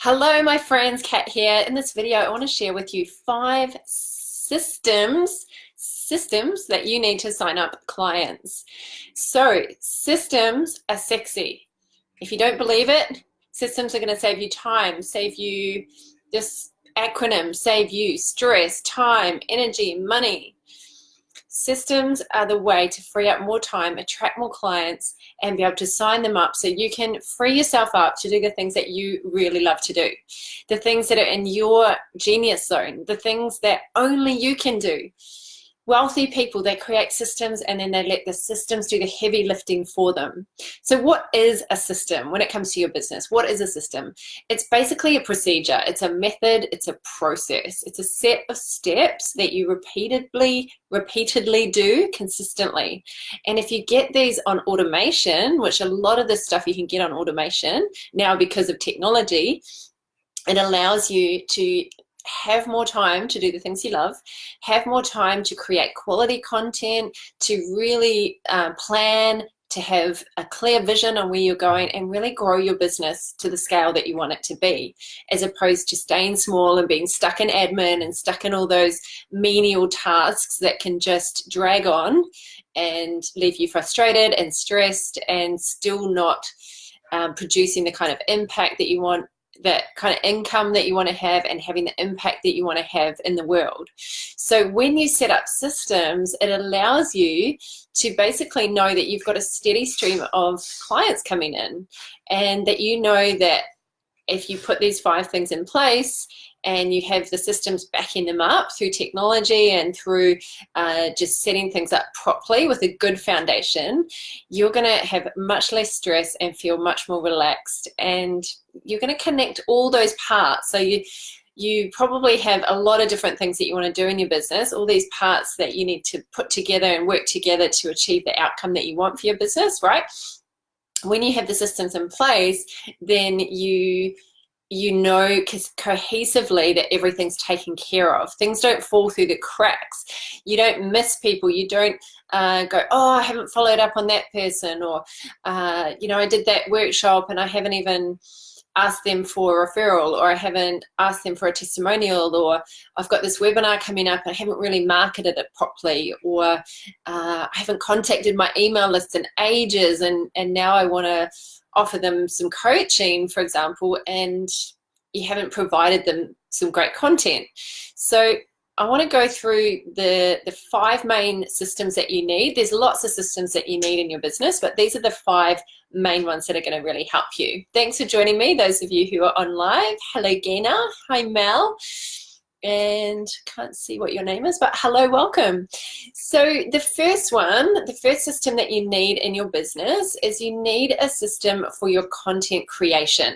Hello, my friends, Kat here. In this video, I want to share with you 5 systems that you need to sign up clients. So, systems are sexy. If you don't believe it, systems are going to save you time, save you this acronym, save you stress, time, energy, money. Systems are the way to free up more time, attract more clients, and be able to sign them up so you can free yourself up to do the things that you really love to do, the things that are in your genius zone, the things that only you can do. Wealthy people, they create systems and then they let the systems do the heavy lifting for them. So what is a system when it comes to your business? What is a system? It's basically a procedure. It's a method. It's a process. It's a set of steps that you repeatedly do consistently. And if you get these on automation, which a lot of this stuff you can get on automation now because of technology, it allows you to have more time to do the things you love, have more time to create quality content, to really plan, to have a clear vision on where you're going and really grow your business to the scale that you want it to be, as opposed to staying small and being stuck in admin and stuck in all those menial tasks that can just drag on and leave you frustrated and stressed and still not producing the kind of impact that you want, that kind of income that you want to have, and having the impact that you want to have in the world. So when you set up systems, it allows you to basically know that you've got a steady stream of clients coming in, and that you know that if you put these 5 things in place and you have the systems backing them up through technology and through just setting things up properly with a good foundation, you're going to have much less stress and feel much more relaxed, and you're going to connect all those parts. So you probably have a lot of different things that you want to do in your business, all these parts that you need to put together and work together to achieve the outcome that you want for your business, right? When you have the systems in place, then you know cohesively that everything's taken care of. Things don't fall through the cracks. You don't miss people. You don't go, oh, I haven't followed up on that person, or I did that workshop and I haven't even asked them for a referral, or I haven't asked them for a testimonial, or I've got this webinar coming up and I haven't really marketed it properly, or I haven't contacted my email list in ages, and now I want to offer them some coaching, for example, and you haven't provided them some great content. So I want to go through the 5 main systems that you need. There's lots of systems that you need in your business, but these are the 5 main ones that are going to really help you. Thanks for joining me, those of you who are on live. Hello, Gina. Hi, Mel. And can't see what your name is, but hello, welcome. So the first system that you need in your business is you need a system for your content creation.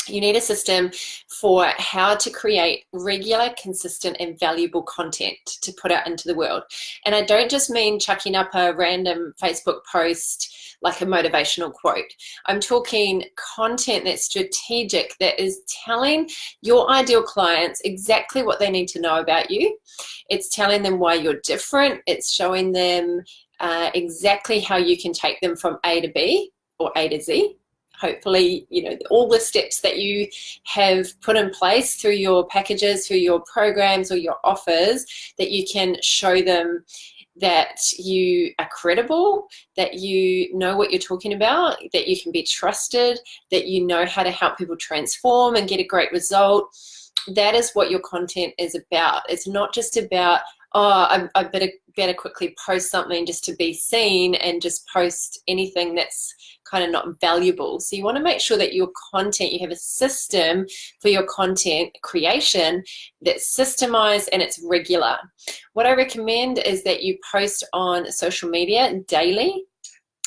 You need a system for how to create regular, consistent, and valuable content to put out into the world. And I don't just mean chucking up a random Facebook post like a motivational quote. I'm talking content that's strategic, that is telling your ideal clients exactly what they need to know about you. It's telling them why you're different. It's showing them exactly how you can take them from A to B, or A to Z. Hopefully, all the steps that you have put in place through your packages, through your programs or your offers, that you can show them that you are credible, that you know what you're talking about, that you can be trusted, that you know how to help people transform and get a great result. That is what your content is about. It's not just about, oh, I better quickly post something just to be seen and just post anything that's kind of not valuable. So you want to make sure that your content, you have a system for your content creation that's systemized and it's regular. What I recommend is that you post on social media daily.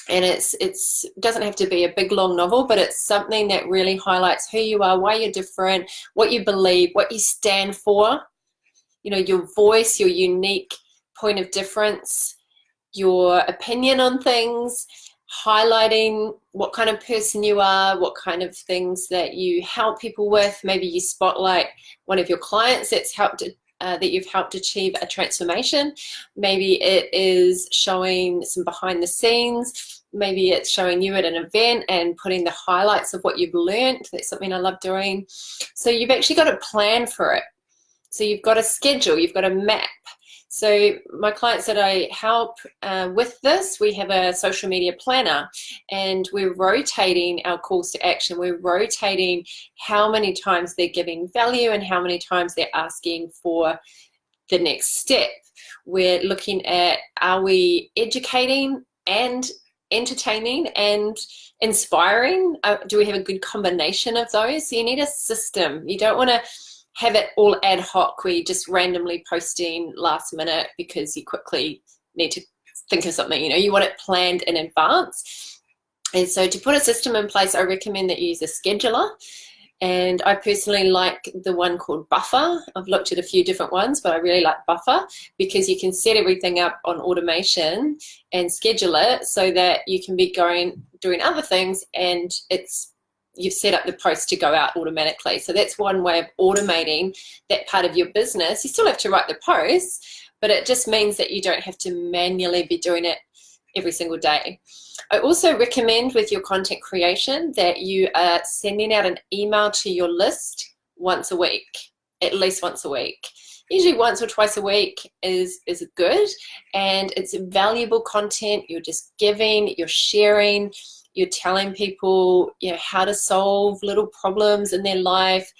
And it doesn't have to be a big long novel, but it's something that really highlights who you are, why you're different, what you believe, what you stand for, your voice, your unique point of difference, your opinion on things, highlighting what kind of person you are, what kind of things that you help people with. Maybe you spotlight one of your clients that you've helped achieve a transformation. Maybe it is showing some behind the scenes Maybe it's showing you at an event and putting the highlights of what you've learned. That's something I love doing. So you've actually got a plan for it. So you've got a schedule, you've got a map. So my clients that I help with this, we have a social media planner, and we're rotating our calls to action. We're rotating how many times they're giving value and how many times they're asking for the next step. We're looking at, are we educating and entertaining and inspiring? Do we have a good combination of those? So you need a system. You don't want to have it all ad hoc where you're just randomly posting last minute because you quickly need to think of something. You want it planned in advance. And so to put a system in place, I recommend that you use a scheduler. And I personally like the one called Buffer. I've looked at a few different ones, but I really like Buffer because you can set everything up on automation and schedule it so that you can be doing other things, and you've set up the post to go out automatically. So that's one way of automating that part of your business. You still have to write the posts, but it just means that you don't have to manually be doing it every single day. I also recommend with your content creation that you are sending out an email to your list once a week, at least once a week. Usually once or twice a week is good, and it's valuable content. You're just giving, you're sharing, you're telling people how to solve little problems in their life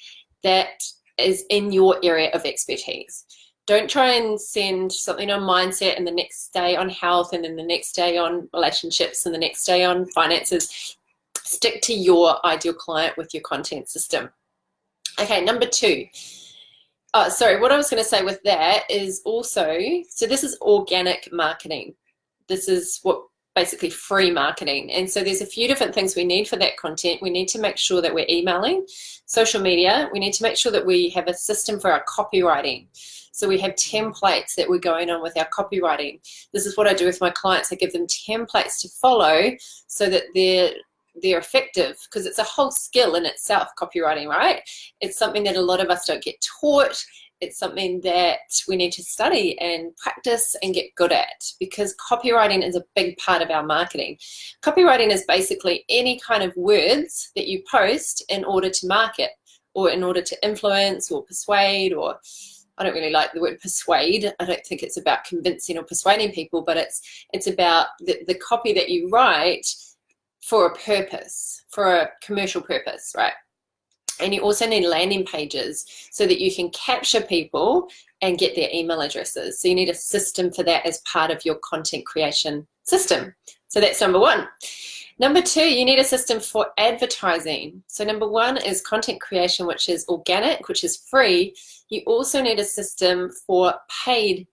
that is in your area of expertise. Don't try and send something on mindset and the next day on health and then the next day on relationships and the next day on finances. Stick to your ideal client with your content system. Okay, number 2. What I was going to say with that is also, so this is organic marketing. This is what basically free marketing. And so there's a few different things we need for that content. We need to make sure that we're emailing, social media. We need to make sure that we have a system for our copywriting. So we have templates that we're going on with our copywriting. This is what I do with my clients. I give them templates to follow so that they're effective, because it's a whole skill in itself, copywriting, right? It's something that a lot of us don't get taught. It's something that we need to study and practice and get good at, because copywriting is a big part of our marketing. Copywriting is basically any kind of words that you post in order to market or in order to influence or persuade, or I don't really like the word persuade. I don't think it's about convincing or persuading people, but it's about the copy that you write for a purpose, for a commercial purpose, right? And you also need landing pages so that you can capture people and get their email addresses. So you need a system for that as part of your content creation system. So that's number 1. Number 2, you need a system for advertising. So number 1 is content creation, which is organic, which is free. You also need a system for paid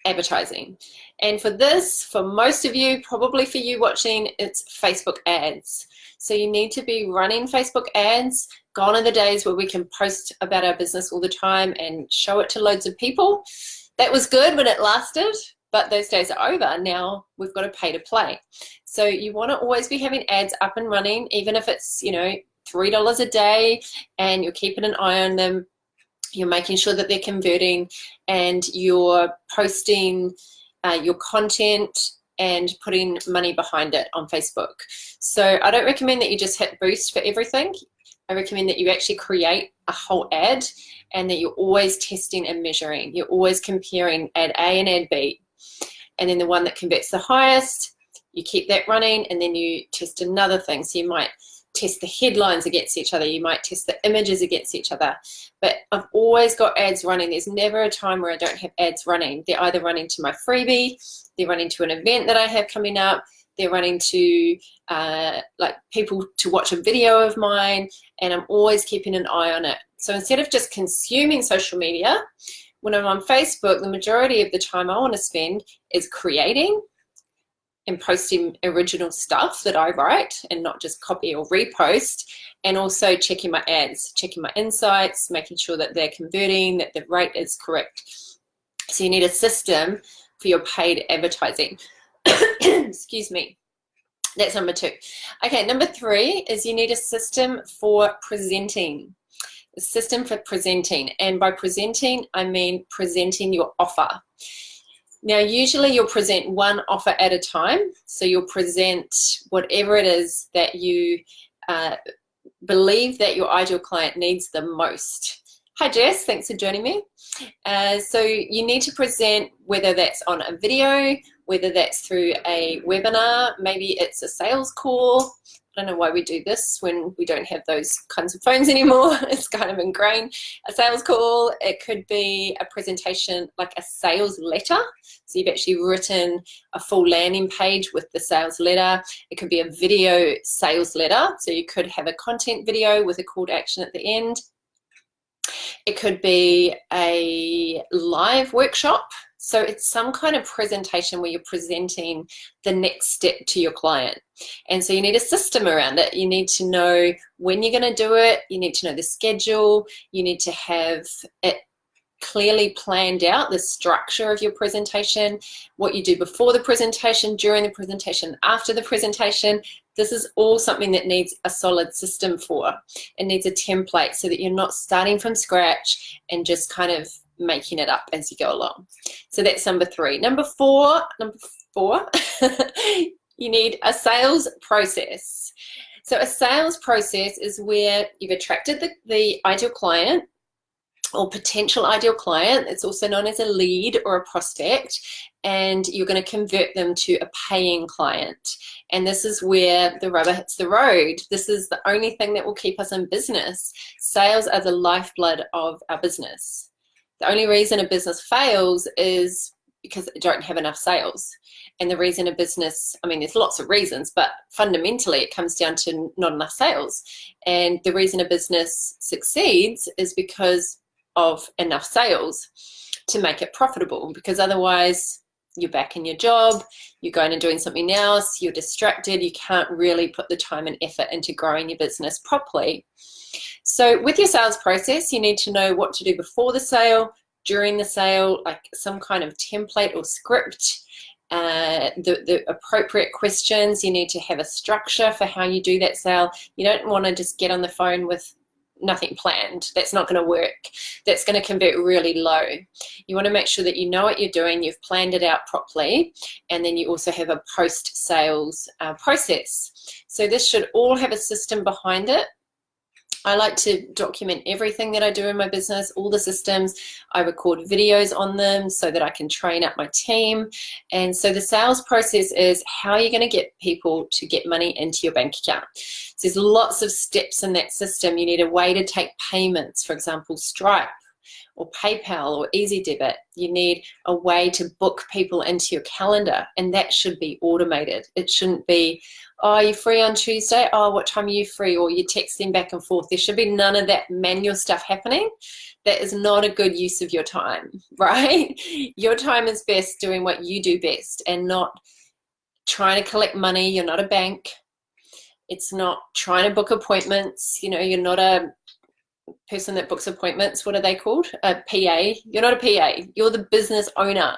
advertising. And for this, for most of you, probably for you watching, it's Facebook ads. So you need to be running Facebook ads. Gone are the days where we can post about our business all the time and show it to loads of people. That was good when it lasted, but those days are over. Now we've got to pay to play. So you want to always be having ads up and running, even if it's, $3 a day, and you're keeping an eye on them. You're making sure that they're converting, and you're posting your content and putting money behind it on Facebook. So I don't recommend that you just hit boost for everything. I recommend that you actually create a whole ad, and that you're always testing and measuring. You're always comparing ad A and ad B. And then the one that converts the highest, you keep that running, and then you test another thing. So you might test the headlines against each other. You might test the images against each other. But I've always got ads running. There's never a time where I don't have ads running. They're either running to my freebie, they're running to an event that I have coming up, they're running to like people to watch a video of mine, and I'm always keeping an eye on it. So instead of just consuming social media, when I'm on Facebook, the majority of the time I want to spend is creating and posting original stuff that I write and not just copy or repost, and also checking my ads, checking my insights, making sure that they're converting, that the rate is correct. So you need a system for your paid advertising. Excuse me. That's number 2. Okay, number 3 is you need a system for presenting. A system for presenting. And by presenting, I mean presenting your offer. Now, usually you'll present one offer at a time. So you'll present whatever it is that you believe that your ideal client needs the most. Hi, Jess. Thanks for joining me. So you need to present, whether that's on a video, whether that's through a webinar, maybe it's a sales call. I don't know why we do this when we don't have those kinds of phones anymore. It's kind of ingrained. A sales call, it could be a presentation like a sales letter. So you've actually written a full landing page with the sales letter. It could be a video sales letter. So you could have a content video with a call to action at the end. It could be a live workshop. So it's some kind of presentation where you're presenting the next step to your client. And so you need a system around it. You need to know when you're going to do it. You need to know the schedule. You need to have it clearly planned out, the structure of your presentation, what you do before the presentation, during the presentation, after the presentation. This is all something that needs a solid system for. It needs a template so that you're not starting from scratch and just kind of making it up as you go along. So that's number 3. Number four, you need a sales process. So a sales process is where you've attracted the ideal client or potential ideal client. It's also known as a lead or a prospect, and you're going to convert them to a paying client. And this is where the rubber hits the road. This is the only thing that will keep us in business. Sales are the lifeblood of our business. The only reason a business fails is because they don't have enough sales. And the reason a business, I mean, there's lots of reasons, but fundamentally it comes down to not enough sales. And the reason a business succeeds is because of enough sales to make it profitable, because otherwise you're back in your job, you're going and doing something else, you're distracted, you can't really put the time and effort into growing your business properly. So with your sales process, you need to know what to do before the sale, during the sale, like some kind of template or script, the appropriate questions. You need to have a structure for how you do that sale. You don't want to just get on the phone with nothing planned. That's not going to work. That's going to convert really low. You want to make sure that you know what you're doing, you've planned it out properly, and then you also have a post-sales process. So this should all have a system behind it. I like to document everything that I do in my business, all the systems. I record videos on them so that I can train up my team. And so the sales process is how you're going to get people to get money into your bank account. So there's lots of steps in that system. You need a way to take payments, for example, Stripe or PayPal or Easy Debit. You need a way to book people into your calendar, and that should be automated. It shouldn't be, oh, are you free on Tuesday? Oh, what time are you free? Or you're texting back and forth. There should be none of that manual stuff happening. That is not a good use of your time, right? Your time is best doing what you do best and not trying to collect money. You're not a bank. It's not trying to book appointments. You know, you're not a person that books appointments. What are they called? A PA. You're not a PA. You're the business owner.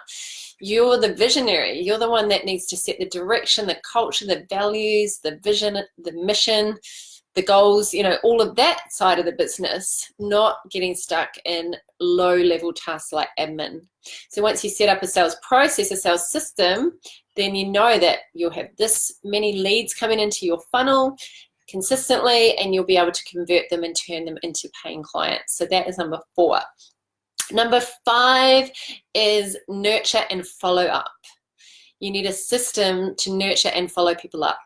You're the visionary. You're the one that needs to set the direction, the culture, the values, the vision, the mission, the goals, you know, all of that side of the business, not getting stuck in low-level tasks like admin. So once you set up a sales process, a sales system, then you know that you'll have this many leads coming into your funnel consistently, and you'll be able to convert them and turn them into paying clients. So that is number 4. Number 5 is nurture and follow up. You need a system to nurture and follow people up.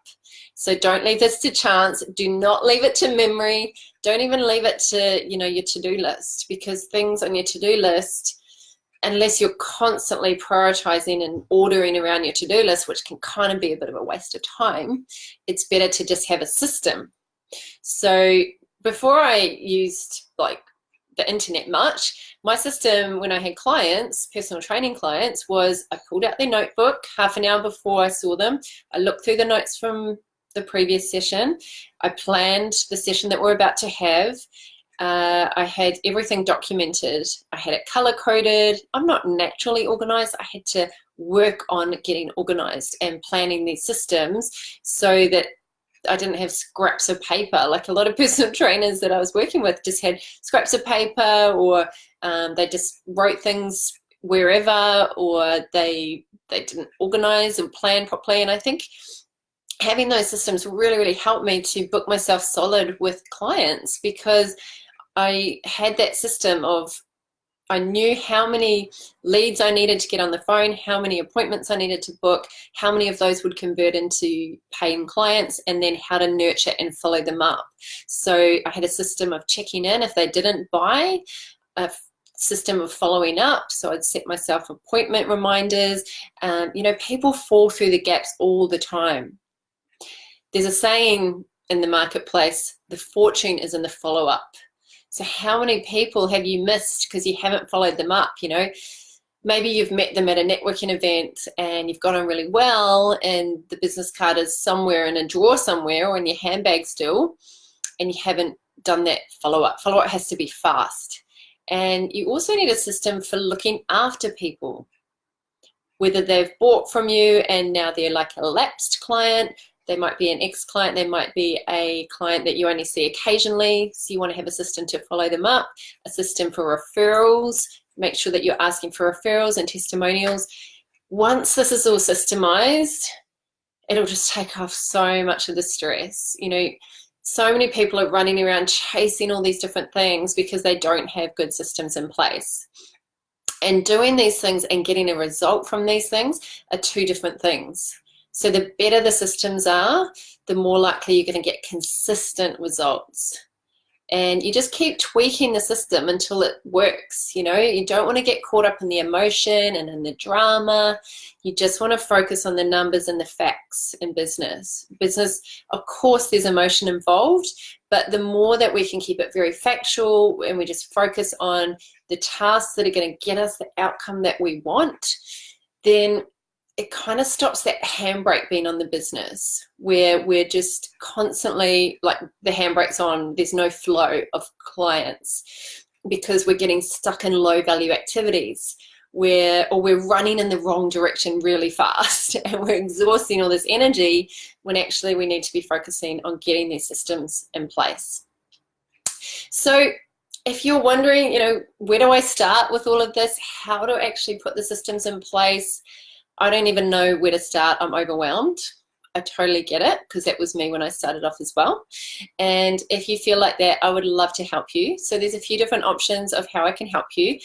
So don't leave this to chance. Do not leave it to memory. Don't even leave it to, you know, your to-do list, because things on your to-do list, unless you're constantly prioritizing and ordering around your to-do list, which can kind of be a bit of a waste of time, it's better to just have a system. So before I used like the internet much, my system when I had clients, personal training clients, was I pulled out their notebook half an hour before I saw them. I looked through the notes from the previous session. I planned the session that we're about to have. I had everything documented. I had it color coded. I'm not naturally organized. I had to work on getting organized and planning these systems so that I didn't have scraps of paper. Like a lot of personal trainers that I was working with just had scraps of paper, or they just wrote things wherever, or they didn't organize and plan properly. And I think having those systems really, really helped me to book myself solid with clients, because I had that system of, I knew how many leads I needed to get on the phone, how many appointments I needed to book, how many of those would convert into paying clients, and then how to nurture and follow them up. So I had a system of checking in if they didn't buy, a system of following up. So I'd set myself appointment reminders. People fall through the gaps all the time. There's a saying in the marketplace, the fortune is in the follow-up. So how many people have you missed because you haven't followed them up? Maybe you've met them at a networking event and you've got on really well, and the business card is somewhere in a drawer somewhere or in your handbag still, and you haven't done that follow-up. Follow-up has to be fast. And you also need a system for looking after people, whether they've bought from you and now they're like a lapsed client. They might be an ex-client, they might be a client that you only see occasionally, so you want to have a system to follow them up, a system for referrals, make sure that you're asking for referrals and testimonials. Once this is all systemized, it'll just take off so much of the stress. So many people are running around chasing all these different things because they don't have good systems in place. And doing these things and getting a result from these things are two different things. So the better the systems are, the more likely you're going to get consistent results. And you just keep tweaking the system until it works. You don't want to get caught up in the emotion and in the drama. You just want to focus on the numbers and the facts in business. Business, of course, there's emotion involved, but the more that we can keep it very factual and we just focus on the tasks that are going to get us the outcome that we want, then it kind of stops that handbrake being on the business, where we're just constantly like the handbrake's on, there's no flow of clients because we're getting stuck in low value activities or we're running in the wrong direction really fast and we're exhausting all this energy when actually we need to be focusing on getting these systems in place. So if you're wondering, where do I start with all of this? How to actually put the systems in place? I don't even know where to start. I'm overwhelmed. I totally get it, because that was me when I started off as well. And if you feel like that, I would love to help you. So there's a few different options of how I can help you.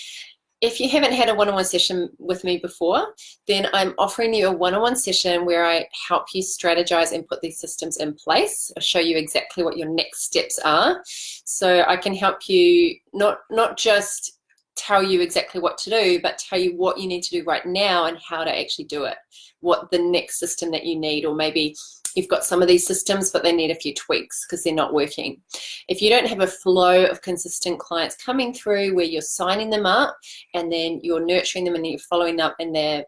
If you haven't had a one-on-one session with me before, then I'm offering you a one-on-one session where I help you strategize and put these systems in place. I'll show you exactly what your next steps are. So I can help you not just tell you exactly what to do, but tell you what you need to do right now and how to actually do it, what the next system that you need, or maybe you've got some of these systems but they need a few tweaks because they're not working. If you don't have a flow of consistent clients coming through where you're signing them up and then you're nurturing them and you're following up and they're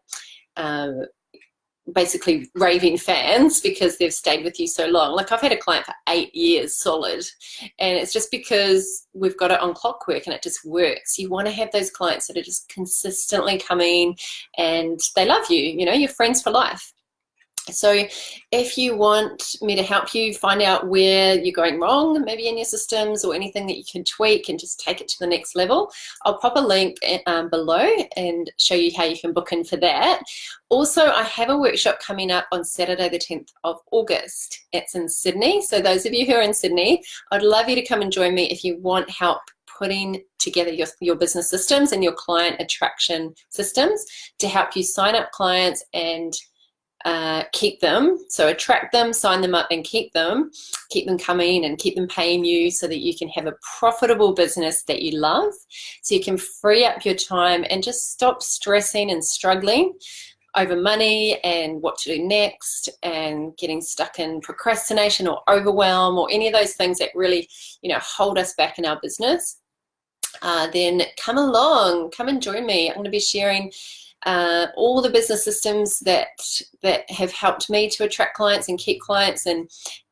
basically raving fans because they've stayed with you so long. Like I've had a client for 8 years solid, and it's just because we've got it on clockwork and it just works. You want to have those clients that are just consistently coming and they love you, you're friends for life. So if you want me to help you find out where you're going wrong, maybe in your systems, or anything that you can tweak and just take it to the next level, I'll pop a link below and show you how you can book in for that. Also, I have a workshop coming up on Saturday the 10th of August. It's in Sydney. So those of you who are in Sydney, I'd love you to come and join me if you want help putting together your business systems and your client attraction systems to help you sign up clients and keep them. So attract them, sign them up and keep them coming and keep them paying you so that you can have a profitable business that you love, so you can free up your time and just stop stressing and struggling over money and what to do next and getting stuck in procrastination or overwhelm or any of those things that really hold us back in our business. Then come along, come and join me. I'm going to be sharing all the business systems that have helped me to attract clients and keep clients, and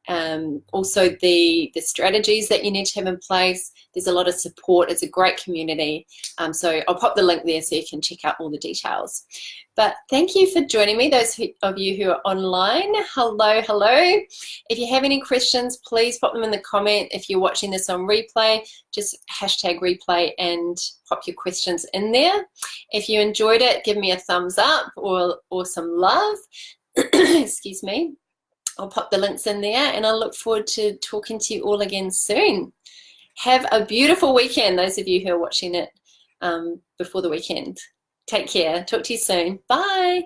also the strategies that you need to have in place. There's a lot of support. It's a great community. So I'll pop the link there so you can check out all the details. But thank you for joining me, those of you who are online. Hello, hello. If you have any questions, please pop them in the comment. If you're watching this on replay, just hashtag replay and pop your questions in there. If you enjoyed it, give me a thumbs up or some love. Excuse me. I'll pop the links in there, and I look forward to talking to you all again soon. Have a beautiful weekend, those of you who are watching it before the weekend. Take care. Talk to you soon. Bye.